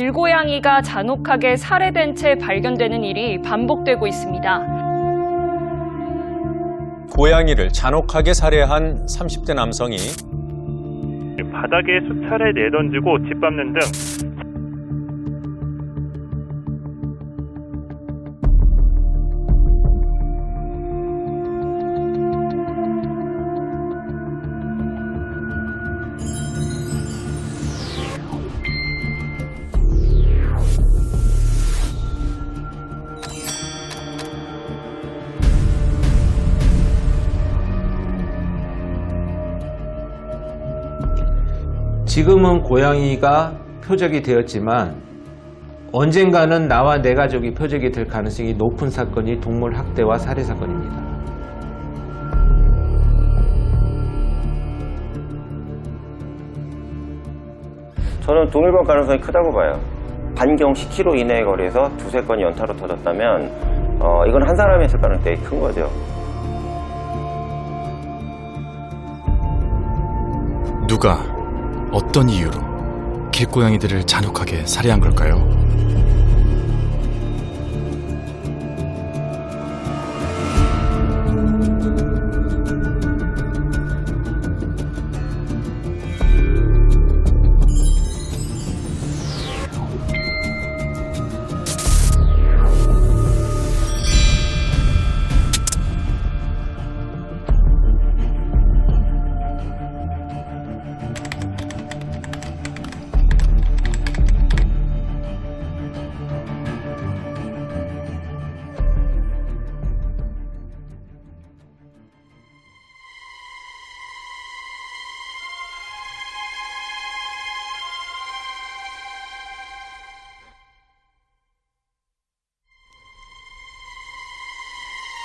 길고양이가 잔혹하게 살해된 채 발견되는 일이 반복되고 있습니다. 고양이를 잔혹하게 살해한 30대 남성이 바닥에 수차례 내던지고 짓밟는 등 지금은 고양이가 표적이 되었지만 언젠가는 나와 내 가족이 표적이 될 가능성이 높은 사건이 동물 학대와 살해 사건입니다. 저는 동일범 가능성이 크다고 봐요. 반경 10km 이내의 거리에서 두세 건이 연타로 터졌다면 이건 한 사람이 했을 가능성이 큰 거죠. 누가 어떤 이유로 길고양이들을 잔혹하게 살해한 걸까요?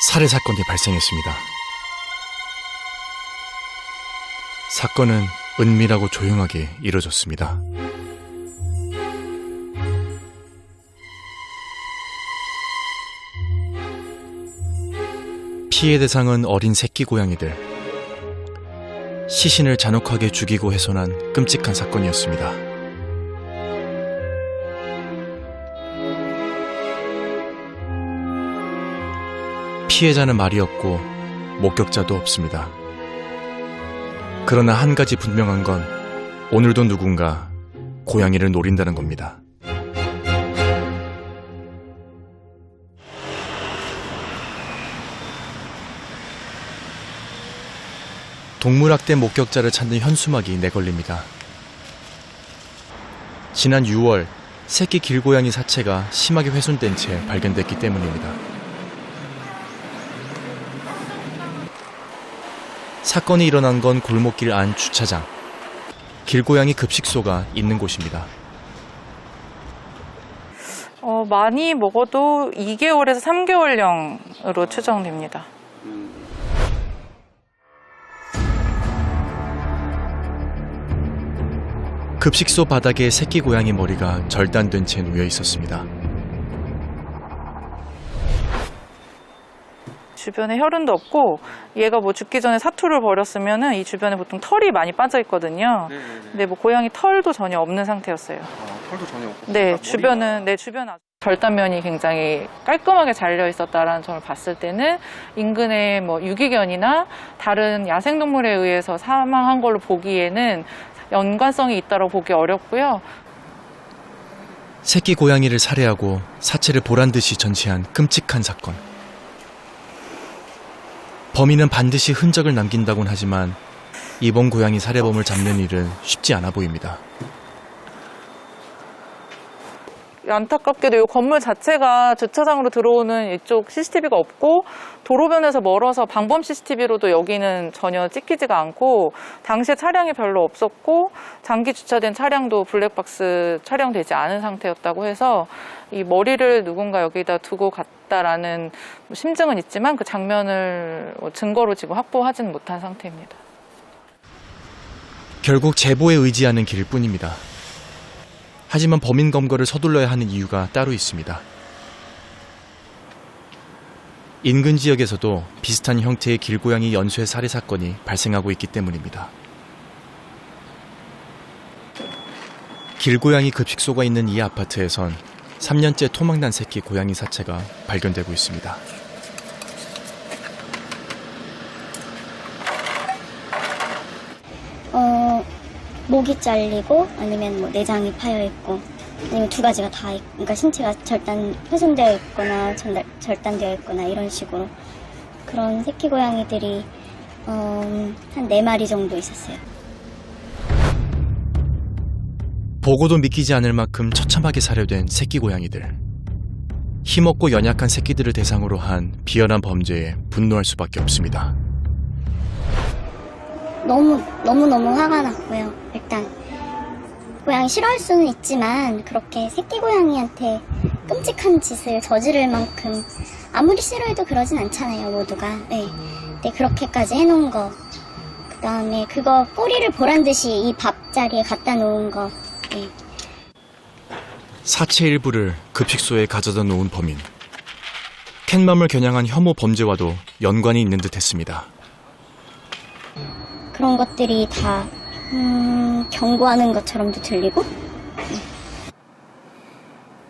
살해 사건이 발생했습니다. 사건은 은밀하고 조용하게 이뤄졌습니다. 피해 대상은 어린 새끼 고양이들. 시신을 잔혹하게 죽이고 훼손한 끔찍한 사건이었습니다. 피해자는 말이 없고 목격자도 없습니다. 그러나 한 가지 분명한 건 오늘도 누군가 고양이를 노린다는 겁니다. 동물학대 목격자를 찾는 현수막이 내걸립니다. 지난 6월 새끼 길고양이 사체가 심하게 훼손된 채 발견됐기 때문입니다. 사건이 일어난 건 골목길 안 주차장, 길고양이 급식소가 있는 곳입니다. 많이 먹어도 2개월에서 3개월령으로 추정됩니다. 급식소 바닥에 새끼 고양이 머리가 절단된 채 놓여 있었습니다. 주변에 혈흔도 없고 얘가 뭐 죽기 전에 사투를 벌였으면은 이 주변에 보통 털이 많이 빠져 있거든요. 근데 뭐 고양이 털도 전혀 없는 상태였어요. 털도 전혀 없고. 네, 주변은 주변 절단면이 굉장히 깔끔하게 잘려 있었다라는 점을 봤을 때는 인근의 뭐 유기견이나 다른 야생동물에 의해서 사망한 걸로 보기에는 연관성이 있다고 보기 어렵고요. 새끼 고양이를 살해하고 사체를 보란듯이 전시한 끔찍한 사건. 범인은 반드시 흔적을 남긴다곤 하지만 이번 고양이 살해범을 잡는 일은 쉽지 않아 보입니다. 안타깝게도 이 건물 자체가 주차장으로 들어오는 이쪽 CCTV가 없고 도로변에서 멀어서 방범 CCTV로도 여기는 전혀 찍히지가 않고 당시에 차량이 별로 없었고 장기 주차된 차량도 블랙박스 촬영되지 않은 상태였다고 해서 이 머리를 누군가 여기다 두고 갔다라는 심증은 있지만 그 장면을 증거로 지금 확보하지는 못한 상태입니다. 결국 제보에 의지하는 길일 뿐입니다. 하지만 범인 검거를 서둘러야 하는 이유가 따로 있습니다. 인근 지역에서도 비슷한 형태의 길고양이 연쇄 살해 사건이 발생하고 있기 때문입니다. 길고양이 급식소가 있는 이 아파트에선 3년째 토막난 새끼 고양이 사체가 발견되고 있습니다. 목이 잘리고 아니면 뭐 내장이 파여 있고 아니면 두 가지가 다 그러니까 신체가 훼손되어 있거나 절단되어 있거나 이런 식으로 그런 새끼 고양이들이 한 4마리 정도 있었어요. 보고도 믿기지 않을 만큼 처참하게 살해된 새끼 고양이들. 힘없고 연약한 새끼들을 대상으로 한 비열한 범죄에 분노할 수밖에 없습니다. 너무 화가 났고요. 일단 고양이 싫어할 수는 있지만 그렇게 새끼 고양이한테 끔찍한 짓을 저지를 만큼 아무리 싫어해도 그러진 않잖아요, 모두가. 네. 근데 그렇게까지 해놓은 거, 그 다음에 그거 꼬리를 보란 듯이 이 밥자리에 갖다 놓은 거. 네. 사체 일부를 급식소에 가져다 놓은 범인. 캣맘을 겨냥한 혐오 범죄와도 연관이 있는 듯했습니다. 그런 것들이 다 경고하는 것처럼도 들리고.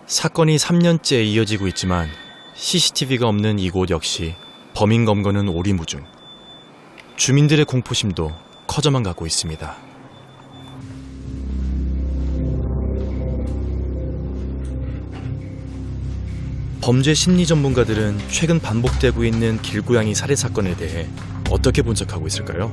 사건이 3년째 이어지고 있지만 CCTV가 없는 이곳 역시 범인 검거는 오리무중. 주민들의 공포심도 커져만 가고 있습니다. 범죄 심리 전문가들은 최근 반복되고 있는 길고양이 살해 사건에 대해 어떻게 분석하고 있을까요?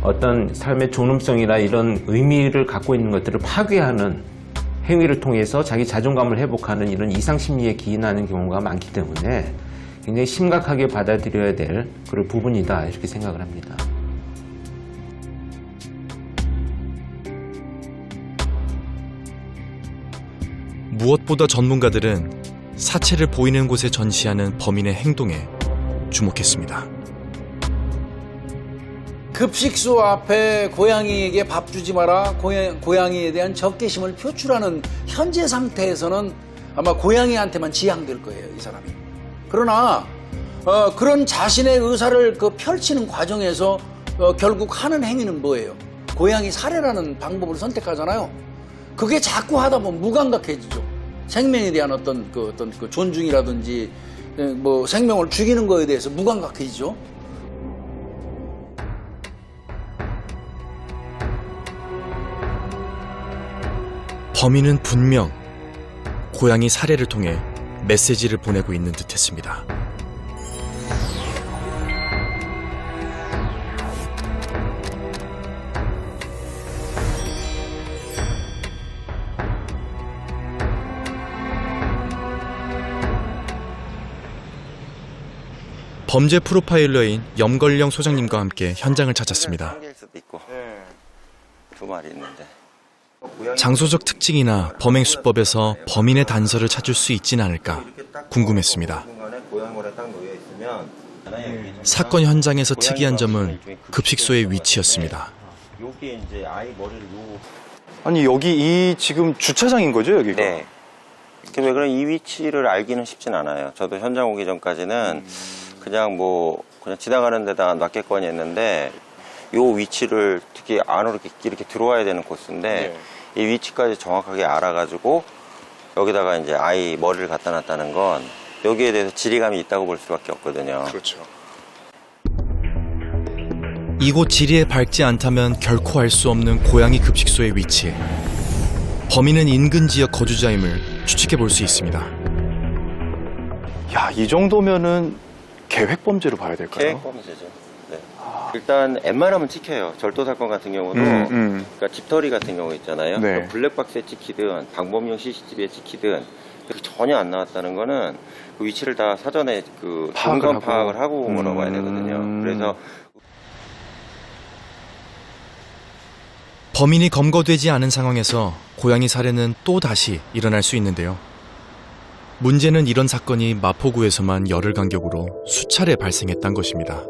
어떤 삶의 존엄성이나 이런 의미를 갖고 있는 것들을 파괴하는 행위를 통해서 자기 자존감을 회복하는 이런 이상 심리에 기인하는 경우가 많기 때문에 굉장히 심각하게 받아들여야 될 그런 부분이다 이렇게 생각을 합니다. 무엇보다 전문가들은 사체를 보이는 곳에 전시하는 범인의 행동에 주목했습니다. 급식소 앞에 고양이에게 밥 주지 마라, 고양이에 대한 적개심을 표출하는 현재 상태에서는 아마 고양이한테만 지향될 거예요, 이 사람이. 그러나 그런 자신의 의사를 펼치는 과정에서 결국 하는 행위는 뭐예요? 고양이 살해라는 방법을 선택하잖아요. 그게 자꾸 하다 보면 무감각해지죠. 생명에 대한 어떤 존중이라든지 뭐 생명을 죽이는 거에 대해서 무감각해지죠. 범인은 분명 고양이 살해를 통해 메시지를 보내고 있는 듯했습니다. 범죄 프로파일러인 염걸령 소장님과 함께 현장을 찾았습니다. 한 개일 수도 있고 2마리 있는데. 장소적 특징이나 범행 수법에서 범인의 단서를 찾을 수 있지는 않을까 궁금했습니다. 사건 현장에서 특이한 점은 급식소의 위치였습니다. 여기 이제 아이 머리를 아니 여기 이 지금 주차장인 거죠, 여기가? 네. 왜 그런 이 위치를 알기는 쉽진 않아요. 저도 현장 오기 전까지는 그냥 지나가는 데다가 놨겠거니 했는데 요 위치를 특히 안으로 이렇게 들어와야 되는 코스인데 이 위치까지 정확하게 알아가지고 여기다가 이제 아이 머리를 갖다 놨다는 건 여기에 대해서 지리감이 있다고 볼 수밖에 없거든요. 그렇죠. 이곳 지리에 밟지 않다면 결코 알 수 없는 고양이 급식소의 위치. 범인은 인근 지역 거주자임을 추측해 볼 수 있습니다. 야, 이 정도면은 계획 범죄로 봐야 될까요? 계획 범죄죠. 네. 일단 웬만하면 찍혀요. 절도 사건 같은 경우도 그러니까 집털이 같은 경우 있잖아요. 네. 그러니까 블랙박스에 찍히든 방범용 CCTV에 찍히든 전혀 안 나왔다는 거는 그 위치를 다 사전에 파악을 하고 온 거라고 봐야 되거든요. 그래서 범인이 검거되지 않은 상황에서 고양이 살해는 또 다시 일어날 수 있는데요. 문제는 이런 사건이 마포구에서만 열흘 간격으로 수차례 발생했다는 것입니다.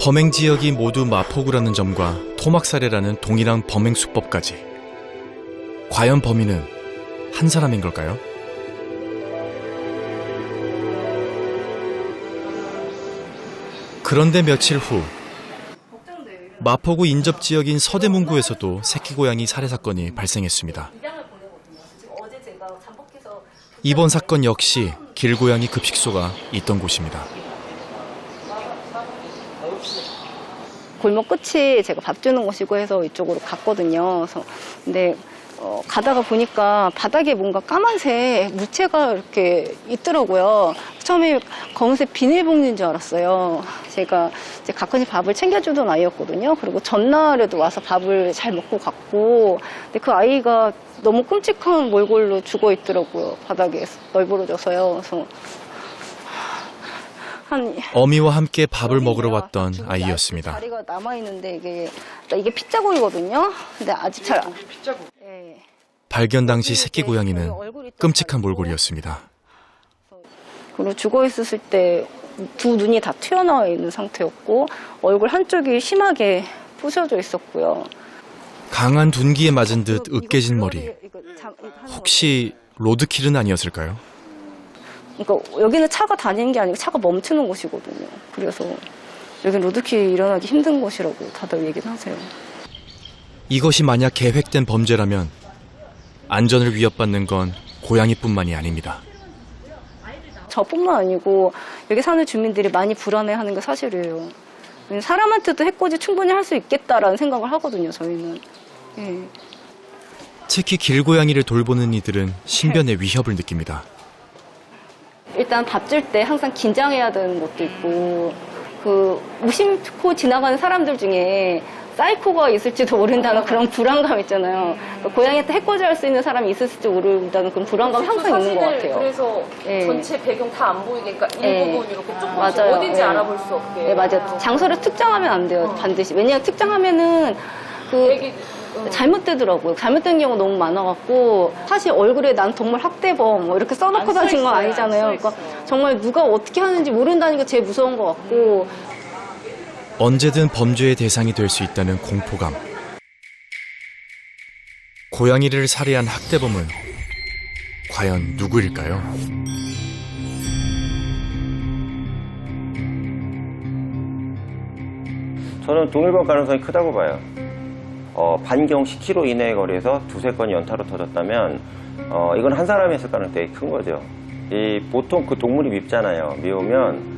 범행 지역이 모두 마포구라는 점과 토막살해라는 동일한 범행 수법까지. 과연 범인은 한 사람인 걸까요? 그런데 며칠 후 마포구 인접 지역인 서대문구에서도 새끼 고양이 살해 사건이 발생했습니다. 이번 사건 역시 길고양이 급식소가 있던 곳입니다. 골목 끝이 제가 밥 주는 곳이고 해서 이쪽으로 갔거든요. 그래서 근데 가다가 보니까 바닥에 뭔가 까만색 무채가 이렇게 있더라고요. 처음에 검은색 비닐봉지인 줄 알았어요. 제가 이제 가끔씩 밥을 챙겨주던 아이였거든요. 그리고 전날에도 와서 밥을 잘 먹고 갔고, 근데 그 아이가 너무 끔찍한 몰골로 죽어 있더라고요. 바닥에 널브러져서요. 그래서 어미와 함께 밥을 먹으러 왔던 아이였습니다. 다리가 남아 있는데 이게 핏자국이거든요. 근데 아직 잘 핏자국. 네. 발견 당시 새끼 고양이는 끔찍한 몰골이었습니다. 그리고 죽어 있었을 때 두 눈이 다 튀어나와 있는 상태였고 얼굴 한쪽이 심하게 부셔져 있었고요. 강한 둔기에 맞은 듯 으깨진 머리. 혹시 로드킬은 아니었을까요? 그러니까 여기는 차가 다니는 게 아니고 차가 멈추는 곳이거든요. 그래서 여기는 로드킬이 일어나기 힘든 곳이라고 다들 얘기는 하세요. 이것이 만약 계획된 범죄라면 안전을 위협받는 건 고양이뿐만이 아닙니다. 저뿐만 아니고 여기 사는 주민들이 많이 불안해하는 게 사실이에요. 사람한테도 해코지 충분히 할 수 있겠다라는 생각을 하거든요, 저희는. 네. 특히 길고양이를 돌보는 이들은 신변의 위협을 느낍니다. 일단 밥 줄 때 항상 긴장해야 되는 것도 있고, 무심코 지나가는 사람들 중에 사이코가 있을지도 모른다는 그런 불안감 있잖아요. 고양이한테 해코지 할 수 있는 사람이 있을지도 모른다는 그런 불안감이 항상 있는 것 같아요. 그래서 네. 전체 배경 다 안 보이게, 그러니까 네. 일부분 이렇게 조금씩 맞아요. 어딘지 네. 알아볼 수 없게. 네, 맞아요. 장소를 특정하면 안 돼요, 반드시. 왜냐하면 특정하면은 잘못되더라고요. 잘못된 경우 너무 많아갖고 사실 얼굴에 난 동물 학대범 뭐 이렇게 써놓고 다닌 건 아니잖아요. 그러니까 정말 누가 어떻게 하는지 모른다는 게 제일 무서운 것 같고. 언제든 범죄의 대상이 될 수 있다는 공포감. 고양이를 살해한 학대범은 과연 누구일까요? 저는 동일범 가능성이 크다고 봐요. 반경 10km 이내의 거리에서 두세 건이 연타로 터졌다면 이건 한 사람이 했을 가능성이 큰 거죠. 보통 그 동물이 밉잖아요. 미우면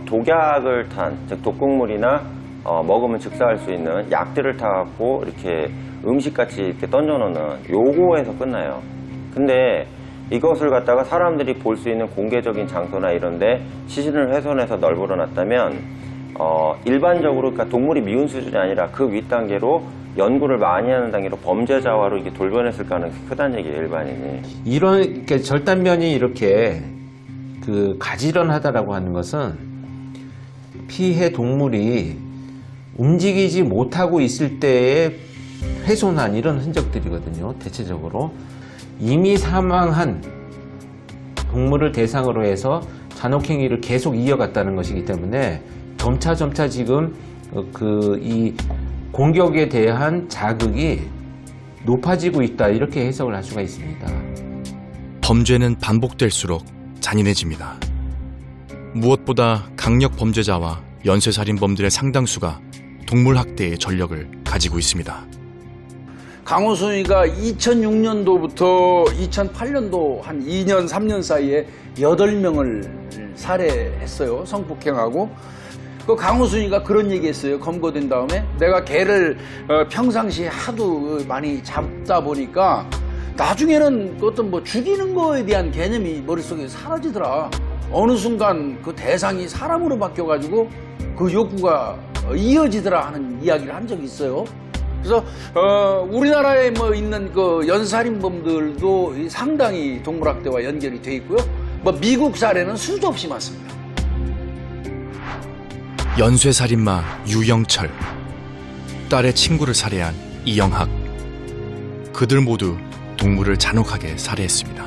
독약을 탄, 즉 독극물이나 먹으면 즉사할 수 있는 약들을 타갖고 이렇게 음식같이 이렇게 던져놓는 요거에서 끝나요. 근데 이것을 갖다가 사람들이 볼 수 있는 공개적인 장소나 이런데 시신을 훼손해서 널브러놨다면 일반적으로 그러니까 동물이 미운 수준이 아니라 그 윗단계로 연구를 많이 하는 단계로 범죄자화로 이게 돌변했을 가능성이 크다는 얘기예요, 일반인이. 이런 절단면이 이렇게 가지런하다라고 하는 것은 피해 동물이 움직이지 못하고 있을 때에 훼손한 이런 흔적들이거든요. 대체적으로 이미 사망한 동물을 대상으로 해서 잔혹행위를 계속 이어갔다는 것이기 때문에 점차 지금 이 공격에 대한 자극이 높아지고 있다, 이렇게 해석을 할 수가 있습니다. 범죄는 반복될수록 잔인해집니다. 무엇보다 강력 범죄자와 연쇄살인범들의 상당수가 동물 학대의 전력을 가지고 있습니다. 강호순이가 2006년도부터 2008년도 한 2년, 3년 사이에 8명을 살해했어요. 성폭행하고. 그 강호순이가 그런 얘기했어요. 검거된 다음에 내가 걔를 평상시에 하도 많이 잡다 보니까 나중에는 어떤 죽이는 거에 대한 개념이 머릿속에 사라지더라. 어느 순간 그 대상이 사람으로 바뀌어가지고 그 욕구가 이어지더라 하는 이야기를 한 적이 있어요. 그래서 우리나라에 있는 그 연살인범들도 상당히 동물학대와 연결이 돼 있고요. 미국 사례는 수도 없이 많습니다. 연쇄살인마 유영철, 딸의 친구를 살해한 이영학. 그들 모두 동물을 잔혹하게 살해했습니다.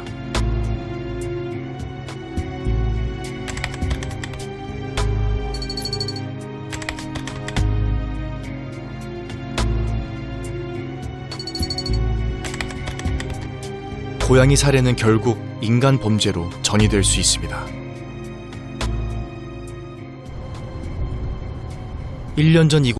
고양이 살해는 결국 인간 범죄로 전이될 수 있습니다. 1년 전